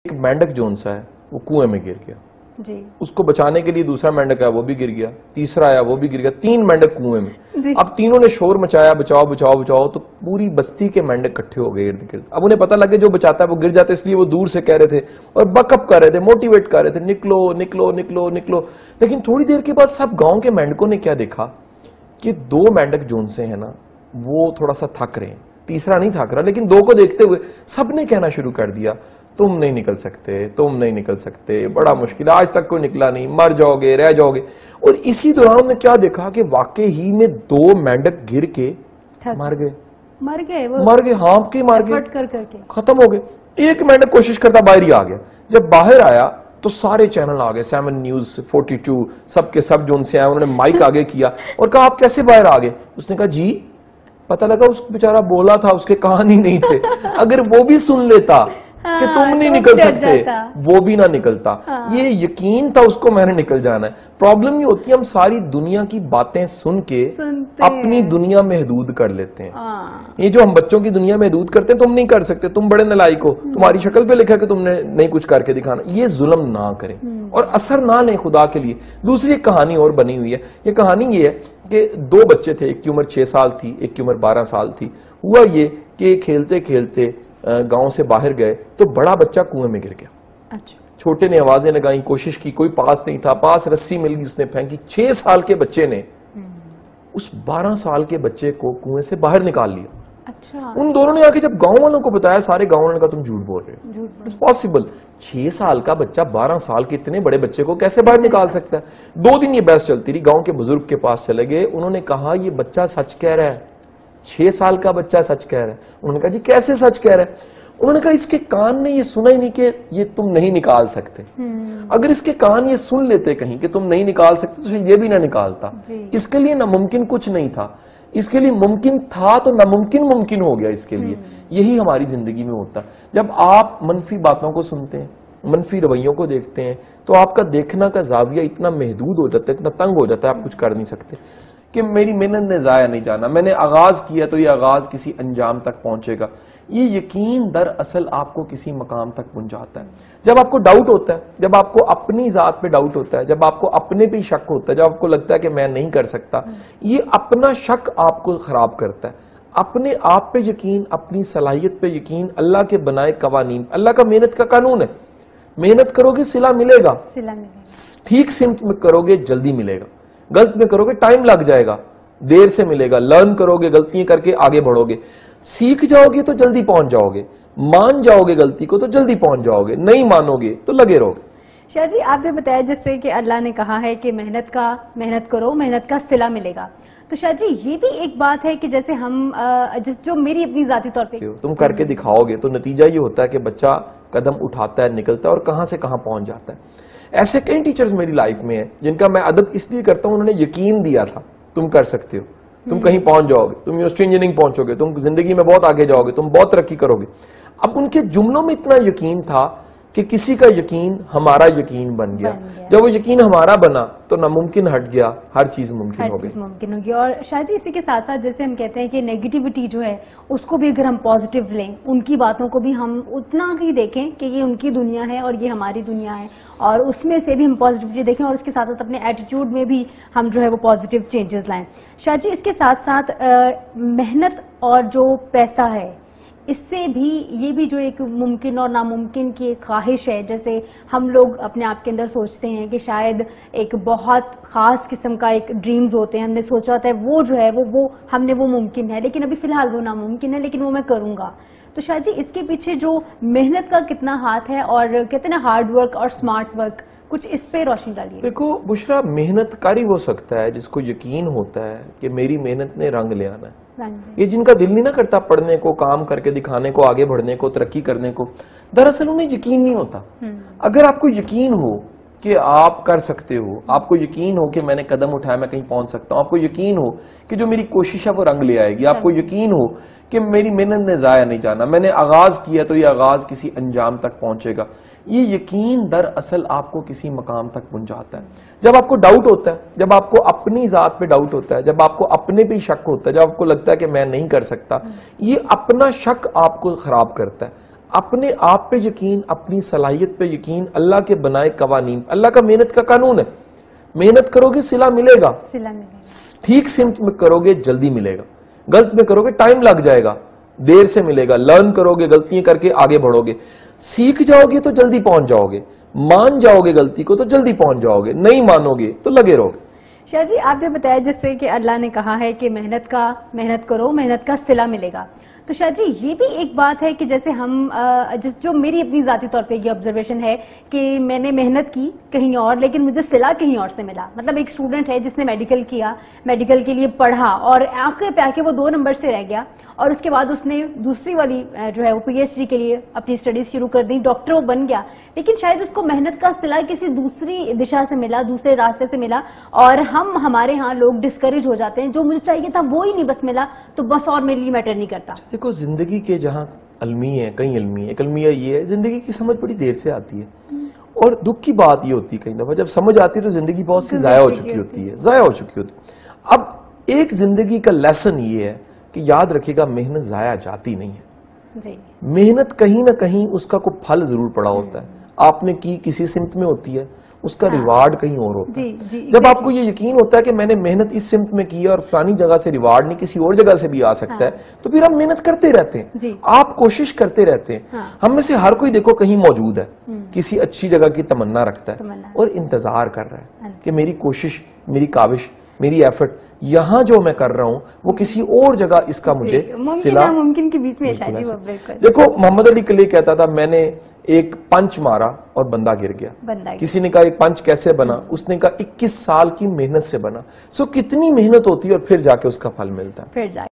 ایک مینڈک جون سا ہے وہ کنویں میں گر گیا جی اس کو بچانے کے لیے دوسرا مینڈک آیا وہ بھی گر گیا, تیسرا آیا وہ بھی گر گیا, 3 مینڈک کنویں میں. جی اب تینوں نے شور مچایا بچاؤ بچاؤ بچاؤ, تو پوری بستی کے مینڈک اکٹھے ہو گئے ارد گرد. اب انہیں پتہ لگے جو بچاتا ہے وہ گر جاتا ہے, اس لیے وہ دور سے کہہ رہے تھے اور بک اپ کر رہے تھے, موٹیویٹ کر رہے تھے, نکلو نکلو نکلو نکلو. لیکن تھوڑی دیر کے بعد سب گاؤں کے مینڈکوں نے کیا دیکھا کہ 2 مینڈک جون سے ہیں نا وہ تھوڑا سا تھک رہے ہیں, تیسرا نہیں تھک رہا, لیکن 2 کو دیکھتے ہوئے سب نے کہنا شروع کر دیا تم نہیں نکل سکتے, تم نہیں نکل سکتے, بڑا مشکل, آج تک کوئی نکلا نہیں, مر جاؤ گے, رہ جاؤ گے. اور اسی دوران نے کیا دیکھا کہ واقعی میں 2 مینڈک گر کے مر گئے, مر گئے, ہانپ کے مر گئے, ختم ہو گئے. ایک مینڈک کوشش کرتا باہر ہی آ گیا. جب باہر آیا تو سارے چینل آ گئے, 7 نیوز 42 سب کے سب جو ان سے آئے انہوں نے مائک آگے کیا اور کہا آپ کیسے باہر آ گئے. اس نے کہا جی پتہ لگا اس بیچارہ بولا تھا, اس کے کہانی نہیں تھے, اگر وہ بھی سن لیتا کہ تم نہیں نکل سکتے وہ بھی نہ نکلتا. یہ یقین تھا اس کو میں نے نکل جانا ہے. پرابلم یہ ہوتی ہے ہم ساری دنیا کی باتیں سن کے اپنی دنیا محدود کر لیتے ہیں. یہ جو ہم بچوں کی دنیا محدود کرتے ہیں, تم نہیں کر سکتے, تم بڑے نالائق ہو, تمہاری شکل پہ لکھا کہ تم نے نہیں کچھ کر کے دکھانا. یہ ظلم نہ کریں اور اثر نہ لیں خدا کے لیے. دوسری ایک کہانی اور بنی ہوئی ہے. یہ کہانی یہ ہے کہ 2 بچے تھے, ایک کی عمر 6 سال تھی, ایک کی عمر 12 سال تھی. ہوا یہ کہ کھیلتے کھیلتے گاؤں سے باہر گئے تو بڑا بچہ کنویں میں گر گیا. چھوٹے نے آوازیں لگائیں, کوشش کی, کوئی پاس نہیں تھا, پاس رسی مل گئی, اس نے پھینکی. 6 سال کے بچے نے اس 12 سال کے بچے کو کنویں سے باہر نکال لیا. ان دونوں نے آ کے جب گاؤں والوں کو بتایا, سارے گاؤں والوں نے کہا تم جھوٹ بول رہے ہو, اٹس پاسبل. 6 سال کا بچہ 12 سال کے اتنے بڑے بچے کو کیسے باہر نکال سکتا ہے. 2 دن یہ بحث چلتی رہی. گاؤں کے بزرگ کے پاس چلے گئے, انہوں نے کہا یہ بچہ سچ کہہ رہا ہے, 6 سال کا بچہ سچ کہہ رہا ہے. انہوں نے کہا جی کیسے سچ کہہ رہا ہے. انہوں نے کہا اس کے کان نے یہ سنا ہی نہیں کہ یہ تم نہیں نکال سکتے. اگر اس کے کان یہ سن لیتے کہیں کہ تم نہیں نکال سکتے تو یہ بھی نہ نکالتا. اس کے لیے ناممکن کچھ نہیں تھا, اس کے لیے ممکن تھا تو ناممکن ممکن ہو گیا اس کے لیے. یہی ہماری زندگی میں ہوتا ہے. جب آپ منفی باتوں کو سنتے ہیں, منفی رویوں کو دیکھتے ہیں, تو آپ کا دیکھنا کا زاویہ اتنا محدود ہو جاتا ہے, اتنا تنگ ہو جاتا ہے, آپ کچھ کر نہیں سکتے. کہ میری محنت نے ضائع نہیں جانا, میں نے آغاز کیا تو یہ آغاز کسی انجام تک پہنچے گا. یہ یقین دراصل آپ کو کسی مقام تک پہنچاتا ہے. جب آپ کو ڈاؤٹ ہوتا ہے, جب آپ کو اپنی ذات پہ ڈاؤٹ ہوتا ہے, جب آپ کو اپنے پہ شک ہوتا ہے, جب آپ کو لگتا ہے کہ میں نہیں کر سکتا, یہ اپنا شک آپ کو خراب کرتا ہے. اپنے آپ پہ یقین, اپنی صلاحیت پہ یقین, اللہ کے بنائے قوانین, اللہ کا محنت کا قانون ہے. محنت کرو گے صلہ ملے گا, ٹھیک سمت میں کرو گے جلدی ملے گا, غلط میں کرو گے ٹائم لگ جائے گا, دیر سے ملے گا. لرن کرو گے, غلطیاں کر کے آگے بڑھو گے, سیکھ جاؤ گے تو جلدی پہنچ جاؤ گے, مان جاؤ گے غلطی کو تو جلدی پہنچ جاؤ گے, نہیں مانو گے تو لگے رہو گے. شاہ جی آپ نے بتایا جس سے کہ اللہ نے کہا ہے کہ محنت کرو, محنت کا صلہ ملے گا. تو شاہ جی یہ بھی ایک بات ہے کہ جیسے ہم جو میری اپنی ذاتی طور پہ تم کر کے دکھاؤ گے تو نتیجہ یہ ہوتا ہے کہ بچہ قدم اٹھاتا ہے, نکلتا ہے اور کہاں سے کہاں پہنچ جاتا ہے. ایسے کئی ٹیچرز میری لائف میں ہیں جن کا میں ادب اس لیے کرتا ہوں, انہوں نے یقین دیا تھا تم کر سکتے ہو, تم کہیں پہنچ جاؤ گے, تم یونیورسٹی انجینئرنگ پہنچو گے, تم زندگی میں بہت آگے جاؤ گے, تم بہت ترقی کرو گے. اب ان کے جملوں میں اتنا یقین تھا کہ کسی کا یقین ہمارا یقین بن گیا. جب وہ یقین ہمارا بنا تو ناممکن ہٹ گیا, ہر چیز ممکن ہو گئی. اور شاہ جی اسی کے ساتھ ساتھ جیسے ہم کہتے ہیں کہ نیگیٹیوٹی جو ہے اس کو بھی اگر ہم پازیٹیو لیں, ان کی باتوں کو بھی ہم اتنا ہی دیکھیں کہ یہ ان کی دنیا ہے اور یہ ہماری دنیا ہے, اور اس میں سے بھی ہم پازیٹیوٹی دیکھیں, اور اس کے ساتھ ساتھ اپنے ایٹیٹیوڈ میں بھی ہم جو ہے وہ پازیٹیو چینجز لائیں. شاہ جی اس کے ساتھ ساتھ محنت اور جو پیسہ ہے اس سے بھی یہ بھی جو ایک ممکن اور ناممکن کی ایک خواہش ہے. جیسے ہم لوگ اپنے آپ کے اندر سوچتے ہیں کہ شاید ایک بہت خاص قسم کا ایک ڈریمز ہوتے ہیں, ہم نے سوچا ہوتا ہے وہ جو ہے وہ ہم نے وہ ممکن ہے, لیکن ابھی فی الحال وہ ناممکن ہے, لیکن وہ میں کروں گا. تو شاہ جی اس کے پیچھے جو محنت کا کتنا ہاتھ ہے, اور کہتے ہیں نا ہارڈ ورک اور سمارٹ ورک, کچھ اس پہ روشنی ڈالیے. دیکھو بشرا, محنت کاری وہ سکتا ہے جس کو یقین ہوتا ہے کہ میری محنت نے رنگ لے آنا ہے. یہ جن کا دل نہیں نہ کرتا پڑھنے کو, کام کر کے دکھانے کو, آگے بڑھنے کو, ترقی کرنے کو, دراصل انہیں یقین نہیں ہوتا. اگر آپ کو یقین ہو کہ آپ کر سکتے ہو, آپ کو یقین ہو کہ میں نے قدم اٹھایا میں کہیں پہنچ سکتا ہوں, آپ کو یقین ہو کہ جو میری کوشش ہے وہ رنگ لے آئے گی, آپ کو یقین ہو کہ میری محنت نے ضائع نہیں جانا, میں نے آغاز کیا تو یہ آغاز کسی انجام تک پہنچے گا, یہ یقین دراصل آپ کو کسی مقام تک پہنچاتا ہے. جب آپ کو ڈاؤٹ ہوتا ہے, جب آپ کو اپنی ذات پہ ڈاؤٹ ہوتا ہے, جب آپ کو اپنے پہ شک ہوتا ہے, جب آپ کو لگتا ہے کہ میں نہیں کر سکتا, یہ اپنا شک آپ کو خراب کرتا ہے. اپنے آپ پہ یقین, اپنی صلاحیت پہ یقین, اللہ کے بنائے قوانین, اللہ کا محنت کا قانون ہے, محنت کرو گے صلہ ملے گا, ٹھیک سمت میں کرو گے جلدی ملے گا, غلط میں کرو گے ٹائم لگ جائے گا, دیر سے ملے گا. لرن کرو گے, غلطیاں کر کے آگے بڑھو گے, سیکھ جاؤ گے تو جلدی پہنچ جاؤ گے, مان جاؤ گے غلطی کو تو جلدی پہنچ جاؤ گے, نہیں مانو گے تو لگے رہو گے. شاہ جی آپ نے بتایا جس سے کہ اللہ نے کہا ہے کہ محنت کرو, محنت کا صلہ ملے گا. تو شاہ جی یہ بھی ایک بات ہے کہ جیسے ہم جو میری اپنی ذاتی طور پہ یہ آبزرویشن ہے کہ میں نے محنت کی کہیں اور لیکن مجھے صلہ کہیں اور سے ملا. مطلب ایک اسٹوڈنٹ ہے جس نے میڈیکل کیا, میڈیکل کے لیے پڑھا اور آخر پہ آ کے وہ 2 نمبر سے رہ گیا, اور اس کے بعد اس نے دوسری والی جو ہے وہ پی ایچ ڈی کے لیے اپنی اسٹڈیز شروع کر دی, ڈاکٹر وہ بن گیا, لیکن شاید اس کو محنت کا صلہ کسی دوسری دشا سے ملا, دوسرے راستے سے ملا, اور ہمارے ہاں لوگ ڈسکریج ہو جاتے ہیں, جو مجھے چاہیے تھا وہ ہی نہیں بس ملا تو بس اور میرے لیے میٹر نہیں کرتا. دیکھو زندگی کے جہاں المیہ ہیں, کئی المیہ, ایک المیہ یہ ہے زندگی کی سمجھ بڑی دیر سے آتی ہے, اور دکھ کی بات یہ ہوتی ہے کئی دفعہ جب سمجھ آتی ہے تو زندگی بہت سی ضائع ہو چکی ہوتی ہے. اب ایک زندگی کا لیسن یہ ہے کہ یاد رکھے گا محنت ضائع جاتی نہیں ہے, محنت کہیں نہ کہیں اس کا کوئی پھل ضرور پڑا ہوتا ہے. آپ نے کی کسی سمت میں ہوتی ہے, اس کا ریوارڈ کہیں اور ہوتا ہے. جب آپ کو یہ یقین ہوتا ہے کہ میں نے محنت اس سمت میں کی اور فلانی جگہ سے ریوارڈ نہیں کسی اور جگہ سے بھی آ سکتا ہے, تو پھر ہم محنت کرتے رہتے ہیں, آپ کوشش کرتے رہتے ہیں. ہم میں سے ہر کوئی دیکھو کہیں موجود ہے, کسی اچھی جگہ کی تمنا رکھتا ہے اور انتظار کر رہا ہے کہ میری کوشش, میری کاوش, میری ایفرٹ یہاں جو میں کر رہا ہوں وہ کسی اور جگہ اس کا مجھے صلہ ممکن کے بیچ میں. دیکھو محمد علی کلی کہتا تھا میں نے ایک پنچ مارا اور بندہ گر گیا. کسی نے کہا ایک پنچ کیسے بنا, اس نے کہا 21 سال کی محنت سے بنا. سو کتنی محنت ہوتی ہے اور پھر جا کے اس کا پھل ملتا ہے.